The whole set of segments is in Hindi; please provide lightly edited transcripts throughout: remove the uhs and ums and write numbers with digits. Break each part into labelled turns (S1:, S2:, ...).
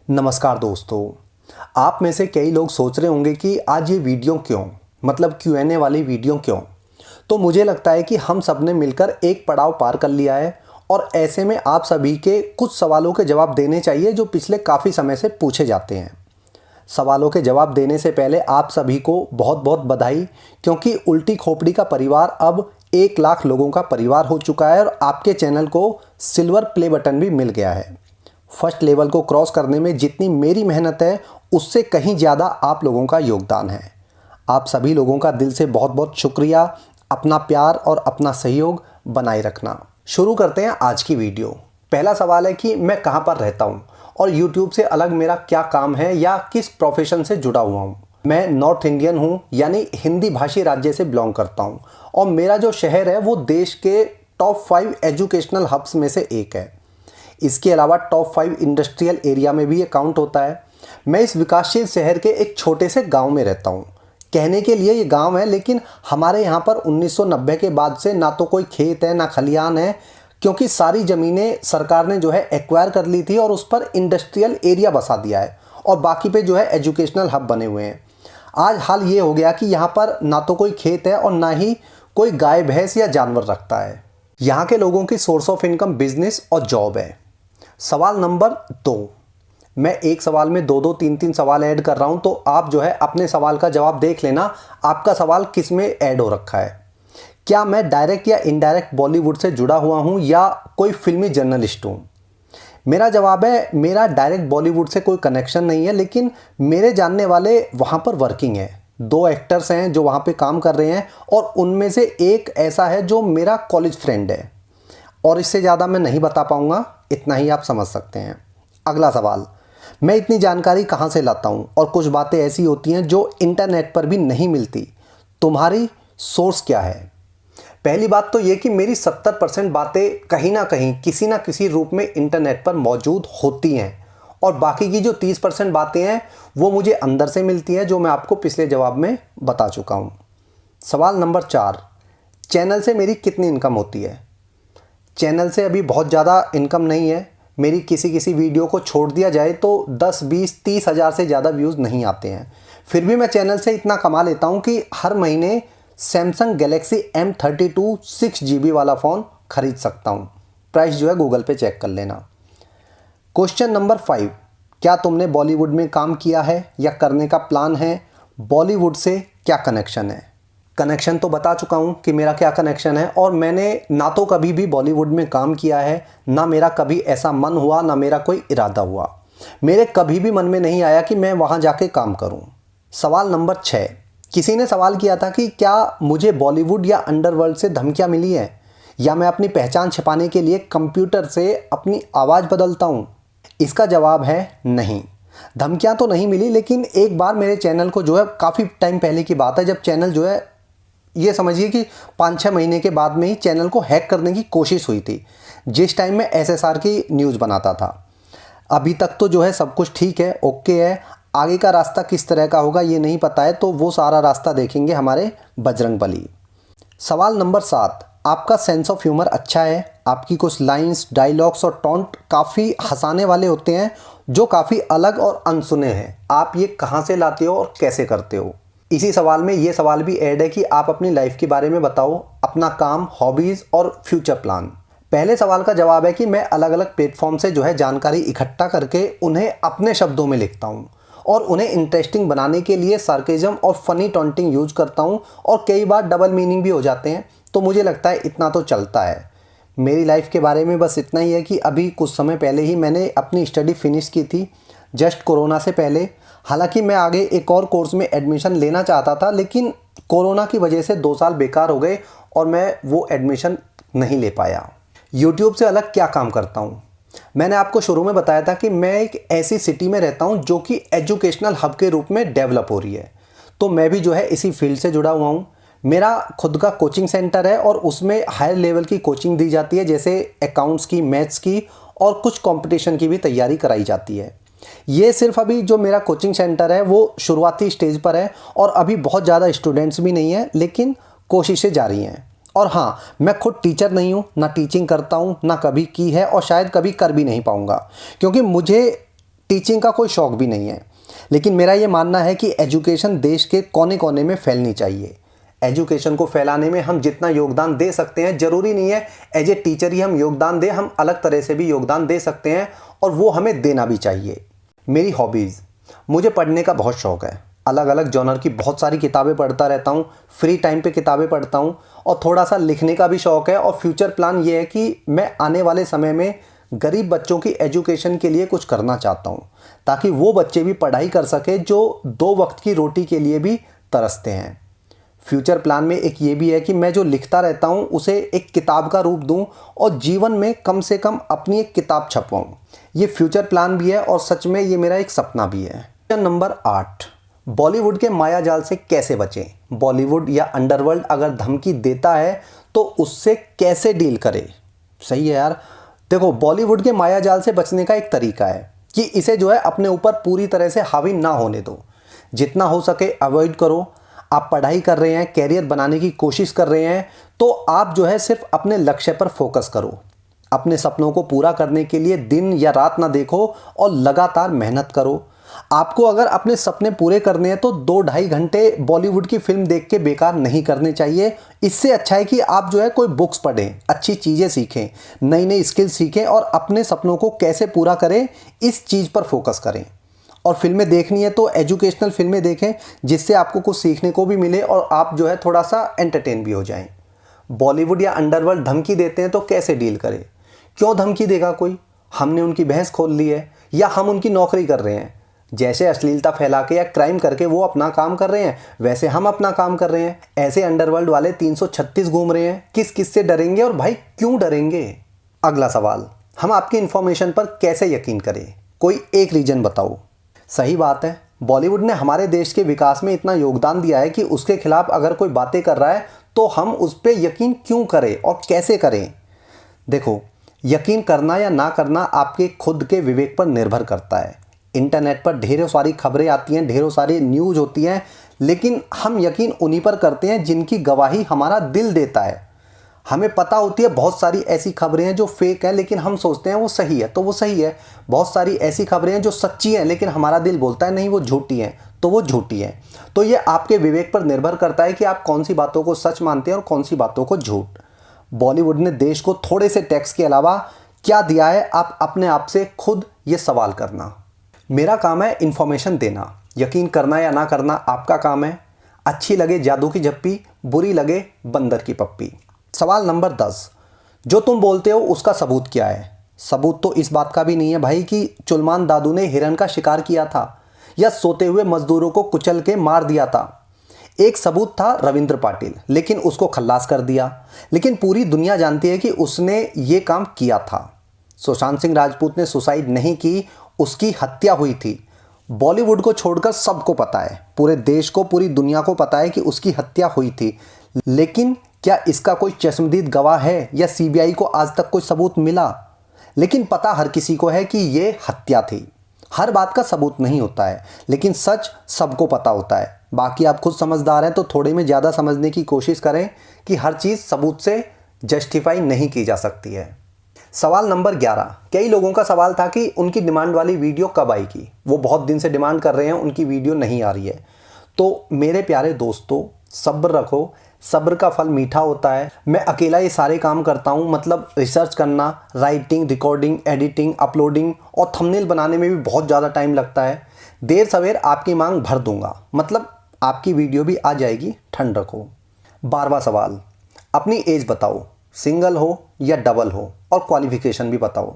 S1: नमस्कार दोस्तों। आप में से कई लोग सोच रहे होंगे कि आज ये वीडियो क्यों, मतलब Q&A वाली वीडियो क्यों। तो मुझे लगता है कि हम सब ने मिलकर एक पड़ाव पार कर लिया है और ऐसे में आप सभी के कुछ सवालों के जवाब देने चाहिए जो पिछले काफ़ी समय से पूछे जाते हैं। सवालों के जवाब देने से पहले आप सभी को बहुत बहुत बधाई, क्योंकि उल्टी खोपड़ी का परिवार अब 1 लाख लोगों का परिवार हो चुका है और आपके चैनल को सिल्वर प्ले बटन भी मिल गया है। फर्स्ट लेवल को क्रॉस करने में जितनी मेरी मेहनत है उससे कहीं ज़्यादा आप लोगों का योगदान है। आप सभी लोगों का दिल से बहुत बहुत शुक्रिया। अपना प्यार और अपना सहयोग बनाए रखना। शुरू करते हैं आज की वीडियो। पहला सवाल है कि मैं कहाँ पर रहता हूँ और यूट्यूब से अलग मेरा क्या काम है या किस प्रोफेशन से जुड़ा हुआ हूँ। मैं नॉर्थ इंडियन हूँ, यानी हिंदी भाषी राज्य से बिलोंग करता हूँ और मेरा जो शहर है वो देश के टॉप 5 एजुकेशनल हब्स में से एक है। इसके अलावा टॉप 5 इंडस्ट्रियल एरिया में भी ये काउंट होता है। मैं इस विकासशील शहर के एक छोटे से गांव में रहता हूँ। कहने के लिए ये गांव है, लेकिन हमारे यहाँ पर 1990 के बाद से ना तो कोई खेत है ना खलियान है, क्योंकि सारी ज़मीनें सरकार ने जो है एक्वायर कर ली थी और उस पर इंडस्ट्रियल एरिया बसा दिया है और बाकी पे जो है एजुकेशनल हब बने हुए हैं। आज हाल ये हो गया कि यहाँ पर ना तो कोई खेत है और ना ही कोई गाय भैंस या जानवर रखता है। यहाँ के लोगों की सोर्स ऑफ इनकम बिजनेस और जॉब है। सवाल नंबर 2। मैं एक सवाल में 2-2, 3-3 सवाल ऐड कर रहा हूं, तो आप जो है अपने सवाल का जवाब देख लेना, आपका सवाल किस में ऐड हो रखा है। क्या मैं डायरेक्ट या इनडायरेक्ट बॉलीवुड से जुड़ा हुआ हूं या कोई फिल्मी जर्नलिस्ट हूं? मेरा जवाब है, मेरा डायरेक्ट बॉलीवुड से कोई कनेक्शन नहीं है, लेकिन मेरे जानने वाले वहां पर वर्किंग है। 2 एक्टर्स हैं जो वहां पे काम कर रहे हैं और उनमें से एक ऐसा है जो मेरा कॉलेज फ्रेंड है और इससे ज़्यादा मैं नहीं बता पाऊँगा, इतना ही आप समझ सकते हैं। अगला सवाल, मैं इतनी जानकारी कहाँ से लाता हूँ और कुछ बातें ऐसी होती हैं जो इंटरनेट पर भी नहीं मिलती। तुम्हारी सोर्स क्या है? पहली बात तो ये कि मेरी 70% बातें कहीं ना कहीं किसी ना किसी रूप में इंटरनेट पर मौजूद होती हैं और बाकी की जो 30% बातें हैं वो मुझे अंदर से मिलती हैं, जो मैं आपको पिछले जवाब में बता चुका हूँ। सवाल नंबर 4, चैनल से मेरी कितनी इनकम होती है? चैनल से अभी बहुत ज़्यादा इनकम नहीं है। मेरी किसी वीडियो को छोड़ दिया जाए तो 10, 20, 30 हज़ार से ज़्यादा व्यूज़ नहीं आते हैं। फिर भी मैं चैनल से इतना कमा लेता हूँ कि हर महीने सैमसंग गैलेक्सी M32 6GB वाला फ़ोन खरीद सकता हूँ। प्राइस जो है गूगल पे चेक कर लेना। क्वेश्चन नंबर 5, क्या तुमने बॉलीवुड में काम किया है या करने का प्लान है? बॉलीवुड से क्या कनेक्शन है? कनेक्शन तो बता चुका हूँ कि मेरा क्या कनेक्शन है और मैंने ना तो कभी भी बॉलीवुड में काम किया है, ना मेरा कभी ऐसा मन हुआ, ना मेरा कोई इरादा हुआ। मेरे कभी भी मन में नहीं आया कि मैं वहाँ जाके काम करूँ। सवाल नंबर 6, किसी ने सवाल किया था कि क्या मुझे बॉलीवुड या अंडरवर्ल्ड से धमकियाँ मिली हैं या मैं अपनी पहचान छिपाने के लिए कंप्यूटर से अपनी आवाज़ बदलता हूँ? इसका जवाब है नहीं, धमकियाँ तो नहीं मिली। लेकिन एक बार मेरे चैनल को जो है, काफ़ी टाइम पहले की बात है, जब चैनल जो है, ये समझिए कि 5-6 महीने के बाद में ही चैनल को हैक करने की कोशिश हुई थी, जिस टाइम मैं SSR की न्यूज़ बनाता था। अभी तक तो जो है सब कुछ ठीक है, ओके है। आगे का रास्ता किस तरह का होगा ये नहीं पता है, तो वो सारा रास्ता देखेंगे हमारे बजरंगबली। सवाल नंबर 7, आपका सेंस ऑफ ह्यूमर अच्छा है। आपकी कुछ लाइंस, डायलॉग्स और टॉन्ट काफ़ी हंसाने वाले होते हैं, जो काफ़ी अलग और अनसुने हैं। आप ये कहाँ से लाते हो और कैसे करते हो? इसी सवाल में ये सवाल भी ऐड है कि आप अपनी लाइफ के बारे में बताओ, अपना काम, हॉबीज़ और फ्यूचर प्लान। पहले सवाल का जवाब है कि मैं अलग अलग प्लेटफॉर्म से जो है जानकारी इकट्ठा करके उन्हें अपने शब्दों में लिखता हूँ और उन्हें इंटरेस्टिंग बनाने के लिए सार्केज्म और फनी टॉन्टिंग यूज करता हूँ और कई बार डबल मीनिंग भी हो जाते हैं, तो मुझे लगता है इतना तो चलता है। मेरी लाइफ के बारे में बस इतना ही है कि अभी कुछ समय पहले ही मैंने अपनी स्टडी फिनिश की थी, जस्ट कोरोना से पहले। हालांकि मैं आगे एक और कोर्स में एडमिशन लेना चाहता था, लेकिन कोरोना की वजह से 2 साल बेकार हो गए और मैं वो एडमिशन नहीं ले पाया। यूट्यूब से अलग क्या काम करता हूँ? मैंने आपको शुरू में बताया था कि मैं एक ऐसी सिटी में रहता हूँ जो कि एजुकेशनल हब के रूप में डेवलप हो रही है, तो मैं भी जो है इसी फील्ड से जुड़ा हुआ हूँ। मेरा खुद का कोचिंग सेंटर है और उसमें हायर लेवल की कोचिंग दी जाती है, जैसे अकाउंट्स की, मैथ्स की और कुछ कंपटीशन की भी तैयारी कराई जाती है। ये सिर्फ अभी जो मेरा कोचिंग सेंटर है वो शुरुआती स्टेज पर है और अभी बहुत ज़्यादा स्टूडेंट्स भी नहीं हैं, लेकिन कोशिशें जारी हैं। और हाँ, मैं खुद टीचर नहीं हूँ, ना टीचिंग करता हूँ, ना कभी की है और शायद कभी कर भी नहीं पाऊँगा, क्योंकि मुझे टीचिंग का कोई शौक़ भी नहीं है, लेकिन मेरा ये मानना है कि एजुकेशन देश के कोने कोने में फैलनी चाहिए। एजुकेशन को फैलाने में हम जितना योगदान दे सकते हैं, ज़रूरी नहीं है एज ए टीचर ही हम योगदान दें, हम अलग तरह से भी योगदान दे सकते हैं और वो हमें देना भी चाहिए। मेरी हॉबीज़, मुझे पढ़ने का बहुत शौक़ है। अलग अलग जॉनर की बहुत सारी किताबें पढ़ता रहता हूँ, फ्री टाइम पे किताबें पढ़ता हूँ और थोड़ा सा लिखने का भी शौक़ है। और फ्यूचर प्लान ये है कि मैं आने वाले समय में गरीब बच्चों की एजुकेशन के लिए कुछ करना चाहता हूँ, ताकि वो बच्चे भी पढ़ाई कर सके जो 2 वक्त की रोटी के लिए भी तरसते हैं। फ्यूचर प्लान में एक ये भी है कि मैं जो लिखता रहता हूँ उसे एक किताब का रूप दूँ और जीवन में कम से कम अपनी एक किताब छपवाऊँ। ये फ्यूचर प्लान भी है और सच में ये मेरा एक सपना भी है। नंबर 8, बॉलीवुड के माया जाल से कैसे बचें। बॉलीवुड या अंडरवर्ल्ड अगर धमकी देता है तो उससे कैसे डील करें। सही है यार। देखो, बॉलीवुड के माया जाल से बचने का एक तरीका है कि इसे जो है अपने ऊपर पूरी तरह से हावी ना होने दो। जितना हो सके अवॉइड करो। आप पढ़ाई कर रहे हैं, कैरियर बनाने की कोशिश कर रहे हैं, तो आप जो है सिर्फ अपने लक्ष्य पर फोकस करो। अपने सपनों को पूरा करने के लिए दिन या रात ना देखो और लगातार मेहनत करो। आपको अगर अपने सपने पूरे करने हैं तो 2-2.5 घंटे बॉलीवुड की फिल्म देख के बेकार नहीं करने चाहिए। इससे अच्छा है कि आप जो है कोई बुक्स पढ़ें, अच्छी चीज़ें सीखें, नई नई स्किल सीखें और अपने सपनों को कैसे पूरा करें इस चीज़ पर फोकस करें। और फिल्में देखनी है तो एजुकेशनल फिल्में देखें, जिससे आपको कुछ सीखने को भी मिले और आप जो है थोड़ा सा एंटरटेन भी हो जाएं। बॉलीवुड या अंडरवर्ल्ड धमकी देते हैं तो कैसे डील करें। क्यों धमकी देगा कोई? हमने उनकी भैंस खोल ली है या हम उनकी नौकरी कर रहे हैं। जैसे अश्लीलता फैला के या क्राइम करके वो अपना काम कर रहे हैं, वैसे हम अपना काम कर रहे हैं। ऐसे अंडरवर्ल्ड वाले 336 घूम रहे हैं। किस किस से डरेंगे और भाई क्यों डरेंगे। अगला सवाल, हम आपकी इन्फॉर्मेशन पर कैसे यकीन करें। कोई एक रीजन बताओ। सही बात है, बॉलीवुड ने हमारे देश के विकास में इतना योगदान दिया है कि उसके खिलाफ अगर कोई बातें कर रहा है तो हम उस पर यकीन क्यों करें और कैसे करें। देखो, यकीन करना या ना करना आपके खुद के विवेक पर निर्भर करता है। इंटरनेट पर ढेरों सारी खबरें आती हैं, ढेरों सारी न्यूज़ होती हैं, लेकिन हम यकीन उन्हीं पर करते हैं जिनकी गवाही हमारा दिल देता है। हमें पता होती है बहुत सारी ऐसी खबरें हैं जो फेक हैं, लेकिन हम सोचते हैं वो सही है तो वो सही है। बहुत सारी ऐसी खबरें हैं जो सच्ची हैं, लेकिन हमारा दिल बोलता है नहीं वो झूठी हैं, तो वो झूठी हैं। तो ये आपके विवेक पर निर्भर करता है कि आप कौन सी बातों को सच मानते हैं और कौन सी बातों को झूठ। बॉलीवुड ने देश को थोड़े से टैक्स के अलावा क्या दिया है, आप अपने आप से खुद ये सवाल करना। मेरा काम है इन्फॉर्मेशन देना, यकीन करना या ना करना आपका काम है। अच्छी लगे जादू की झप्पी, बुरी लगे बंदर की पप्पी। सवाल नंबर 10, जो तुम बोलते हो उसका सबूत क्या है। सबूत तो इस बात का भी नहीं है भाई कि चुलमान दादू ने हिरन का शिकार किया था या सोते हुए मजदूरों को कुचल के मार दिया था। एक सबूत था रविंद्र पाटिल, लेकिन उसको खल्लास कर दिया। लेकिन पूरी दुनिया जानती है कि उसने ये काम किया था। सुशांत सिंह राजपूत ने सुसाइड नहीं की, उसकी हत्या हुई थी। बॉलीवुड को छोड़कर सबको पता है, पूरे देश को, पूरी दुनिया को पता है कि उसकी हत्या हुई थी। लेकिन क्या इसका कोई चश्मदीद गवाह है या सीबीआई को आज तक कोई सबूत मिला? लेकिन पता हर किसी को है कि ये हत्या थी। हर बात का सबूत नहीं होता है, लेकिन सच सबको पता होता है। बाकी आप खुद समझदार हैं तो थोड़े में ज़्यादा समझने की कोशिश करें कि हर चीज़ सबूत से जस्टिफाई नहीं की जा सकती है। सवाल नंबर 11, कई लोगों का सवाल था कि उनकी डिमांड वाली वीडियो कब आएगी। वो बहुत दिन से डिमांड कर रहे हैं, उनकी वीडियो नहीं आ रही है। तो मेरे प्यारे दोस्तों, सब्र रखो, सब्र का फल मीठा होता है। मैं अकेला ये सारे काम करता हूँ, मतलब रिसर्च करना, राइटिंग, रिकॉर्डिंग, एडिटिंग, अपलोडिंग और थंबनेल बनाने में भी बहुत ज़्यादा टाइम लगता है। देर सवेर आपकी मांग भर दूंगा, मतलब आपकी वीडियो भी आ जाएगी, ठंड रखो। 12वां सवाल, अपनी एज बताओ, सिंगल हो या डबल हो, और क्वालिफिकेशन भी बताओ।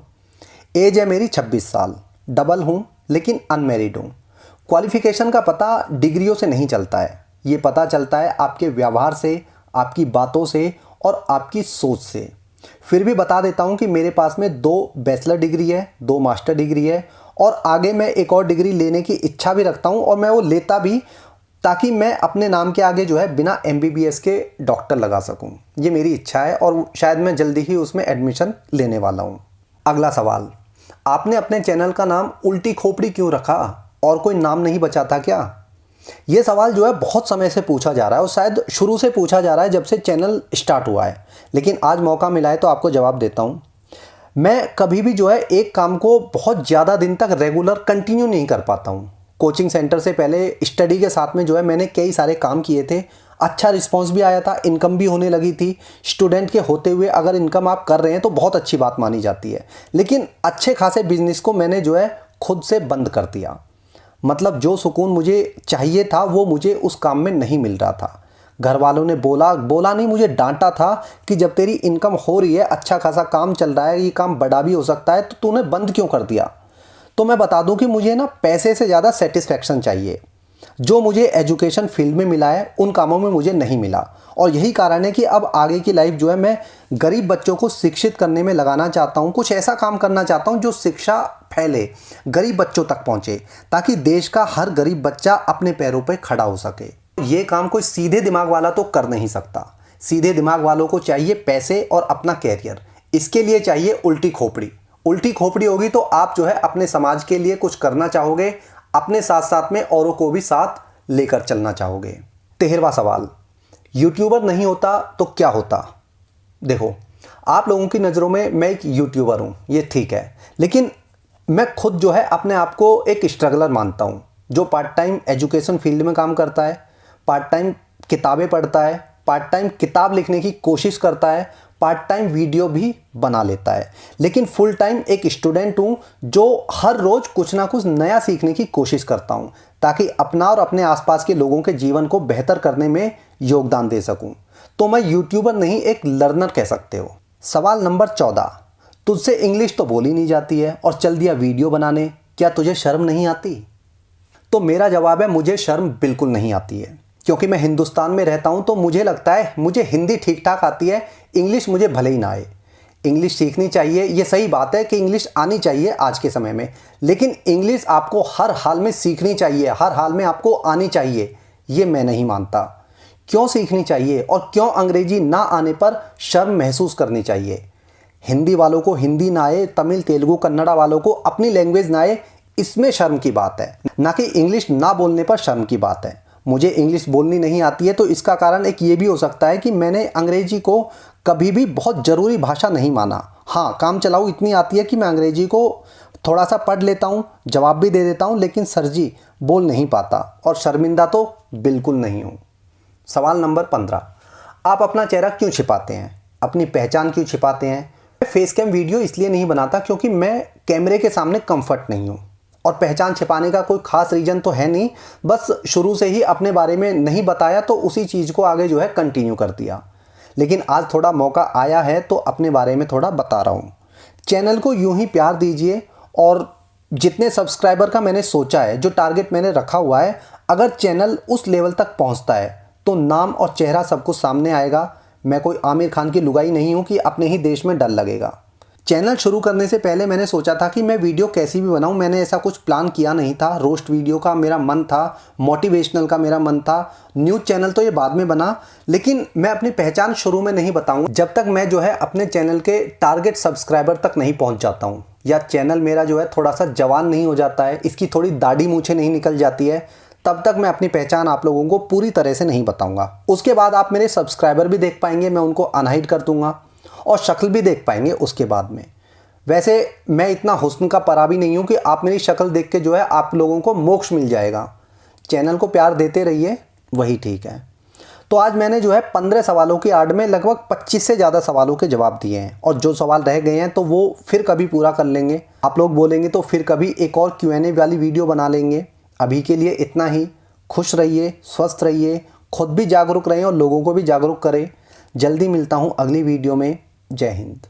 S1: एज है मेरी 26 साल, डबल हूँ लेकिन अनमैरिड हूँ। क्वालिफिकेशन का पता डिग्रियों से नहीं चलता है, ये पता चलता है आपके व्यवहार से, आपकी बातों से और आपकी सोच से। फिर भी बता देता हूँ कि मेरे पास में 2 बैचलर डिग्री है, 2 मास्टर डिग्री है और आगे मैं एक और डिग्री लेने की इच्छा भी रखता हूँ और मैं वो लेता भी, ताकि मैं अपने नाम के आगे जो है बिना MBBS के डॉक्टर लगा सकूं। ये मेरी इच्छा है और शायद मैं जल्दी ही उसमें एडमिशन लेने वाला हूं। अगला सवाल, आपने अपने चैनल का नाम उल्टी खोपड़ी क्यों रखा, और कोई नाम नहीं बचा था क्या? ये सवाल जो है बहुत समय से पूछा जा रहा है और शायद शुरू से पूछा जा रहा है जब से चैनल स्टार्ट हुआ है, लेकिन आज मौका मिला है तो आपको जवाब देता हूँ। मैं कभी भी जो है एक काम को बहुत ज़्यादा दिन तक रेगुलर कंटिन्यू नहीं कर पाता हूँ। कोचिंग सेंटर से पहले स्टडी के साथ में जो है मैंने कई सारे काम किए थे, अच्छा रिस्पांस भी आया था, इनकम भी होने लगी थी। स्टूडेंट के होते हुए अगर इनकम आप कर रहे हैं तो बहुत अच्छी बात मानी जाती है, लेकिन अच्छे खासे बिजनेस को मैंने जो है खुद से बंद कर दिया। मतलब जो सुकून मुझे चाहिए था वो मुझे उस काम में नहीं मिल रहा था। घर वालों ने बोला नहीं, मुझे डांटा था कि जब तेरी इनकम हो रही है, अच्छा खासा काम चल रहा है, ये काम बड़ा भी हो सकता है, तो तूने बंद क्यों कर दिया। तो मैं बता दूं कि मुझे ना पैसे से ज़्यादा सेटिस्फेक्शन चाहिए। जो मुझे एजुकेशन फील्ड में मिला है उन कामों में मुझे नहीं मिला, और यही कारण है कि अब आगे की लाइफ जो है मैं गरीब बच्चों को शिक्षित करने में लगाना चाहता हूँ। कुछ ऐसा काम करना चाहता हूँ जो शिक्षा फैले, गरीब बच्चों तक पहुँचे, ताकि देश का हर गरीब बच्चा अपने पैरों पर खड़ा हो सके। ये काम कोई सीधे दिमाग वाला तो कर नहीं सकता। सीधे दिमाग वालों को चाहिए पैसे और अपना कैरियर। इसके लिए चाहिए उल्टी खोपड़ी। उल्टी खोपड़ी होगी तो आप जो है अपने समाज के लिए कुछ करना चाहोगे, अपने साथ साथ में औरों को भी साथ लेकर चलना चाहोगे। 13वां सवाल, यूट्यूबर नहीं होता तो क्या होता। देखो, आप लोगों की नज़रों में मैं एक यूट्यूबर हूँ, ये ठीक है, लेकिन मैं खुद जो है अपने आप को एक स्ट्रगलर मानता हूँ, जो पार्ट टाइम एजुकेशन फील्ड में काम करता है, पार्ट टाइम किताबें पढ़ता है, पार्ट टाइम किताब लिखने की कोशिश करता है, पार्ट टाइम वीडियो भी बना लेता है, लेकिन फुल टाइम एक स्टूडेंट हूँ जो हर रोज़ कुछ ना कुछ नया सीखने की कोशिश करता हूँ, ताकि अपना और अपने आसपास के लोगों के जीवन को बेहतर करने में योगदान दे सकूँ। तो मैं यूट्यूबर नहीं, एक लर्नर कह सकते हो। सवाल नंबर 14, तुझसे इंग्लिश तो बोली नहीं जाती है और चल दिया वीडियो बनाने, क्या तुझे शर्म नहीं आती। तो मेरा जवाब है, मुझे शर्म बिल्कुल नहीं आती है, क्योंकि मैं हिंदुस्तान में रहता हूं, तो मुझे लगता है मुझे हिंदी ठीक ठाक आती है, इंग्लिश मुझे भले ही ना आए। इंग्लिश सीखनी चाहिए, ये सही बात है कि इंग्लिश आनी चाहिए आज के समय में, लेकिन इंग्लिश आपको हर हाल में सीखनी चाहिए, हर हाल में आपको आनी चाहिए, ये मैं नहीं मानता। क्यों सीखनी चाहिए और क्यों अंग्रेजी ना आने पर शर्म महसूस करनी चाहिए। हिंदी वालों को हिंदी ना आए, तमिल तेलुगु कन्नड़ा वालों को अपनी लैंग्वेज ना आए, इसमें शर्म की बात है, ना कि इंग्लिश ना बोलने पर शर्म की बात है। मुझे इंग्लिश बोलनी नहीं आती है, तो इसका कारण एक ये भी हो सकता है कि मैंने अंग्रेजी को कभी भी बहुत ज़रूरी भाषा नहीं माना। हाँ, काम चलाऊ इतनी आती है कि मैं अंग्रेजी को थोड़ा सा पढ़ लेता हूँ, जवाब भी दे देता हूँ, लेकिन सर जी बोल नहीं पाता, और शर्मिंदा तो बिल्कुल नहीं हूँ। सवाल नंबर 15, आप अपना चेहरा क्यों छिपाते हैं, अपनी पहचान क्यों छिपाते हैं। मैं फेस कैम वीडियो इसलिए नहीं बनाता क्योंकि मैं कैमरे के सामने कंफर्ट नहीं हूँ, और पहचान छिपाने का कोई ख़ास रीज़न तो है नहीं, बस शुरू से ही अपने बारे में नहीं बताया तो उसी चीज़ को आगे जो है कंटिन्यू कर दिया। लेकिन आज थोड़ा मौका आया है तो अपने बारे में थोड़ा बता रहा हूँ। चैनल को यूं ही प्यार दीजिए, और जितने सब्सक्राइबर का मैंने सोचा है, जो टारगेट मैंने रखा हुआ है, अगर चैनल उस लेवल तक पहुँचता है तो नाम और चेहरा सबको सामने आएगा। मैं कोई आमिर खान की लुगाई नहीं हूँ कि अपने ही देश में डर लगेगा। चैनल शुरू करने से पहले मैंने सोचा था कि मैं वीडियो कैसी भी बनाऊं, मैंने ऐसा कुछ प्लान किया नहीं था। रोस्ट वीडियो का मेरा मन था, मोटिवेशनल का मेरा मन था, न्यूज़ चैनल तो ये बाद में बना, लेकिन मैं अपनी पहचान शुरू में नहीं बताऊंगा जब तक मैं जो है अपने चैनल के टारगेट सब्सक्राइबर तक नहीं पहुंच जाता हूं, या चैनल मेरा जो है थोड़ा सा जवान नहीं हो जाता है, इसकी थोड़ी दाढ़ी मूछें नहीं निकल जाती है, तब तक मैं अपनी पहचान आप लोगों को पूरी तरह से नहीं बताऊँगा। उसके बाद आप मेरे सब्सक्राइबर भी देख पाएंगे, मैं उनको अनहाइड कर दूँगा, और शक्ल भी देख पाएंगे उसके बाद में। वैसे मैं इतना हुस्न का परा भी नहीं हूँ कि आप मेरी शक्ल देख के जो है आप लोगों को मोक्ष मिल जाएगा। चैनल को प्यार देते रहिए, वही ठीक है। तो आज मैंने जो है 15 सवालों की आड़ में लगभग 25 से ज़्यादा सवालों के जवाब दिए हैं, और जो सवाल रह गए हैं तो वो फिर कभी पूरा कर लेंगे। आप लोग बोलेंगे तो फिर कभी एक और Q&A वाली वीडियो बना लेंगे। अभी के लिए इतना ही। खुश रहिए, स्वस्थ रहिए, खुद भी जागरूक रहें और लोगों को भी जागरूक करें। जल्दी मिलता हूँ अगली वीडियो में। जय हिंद।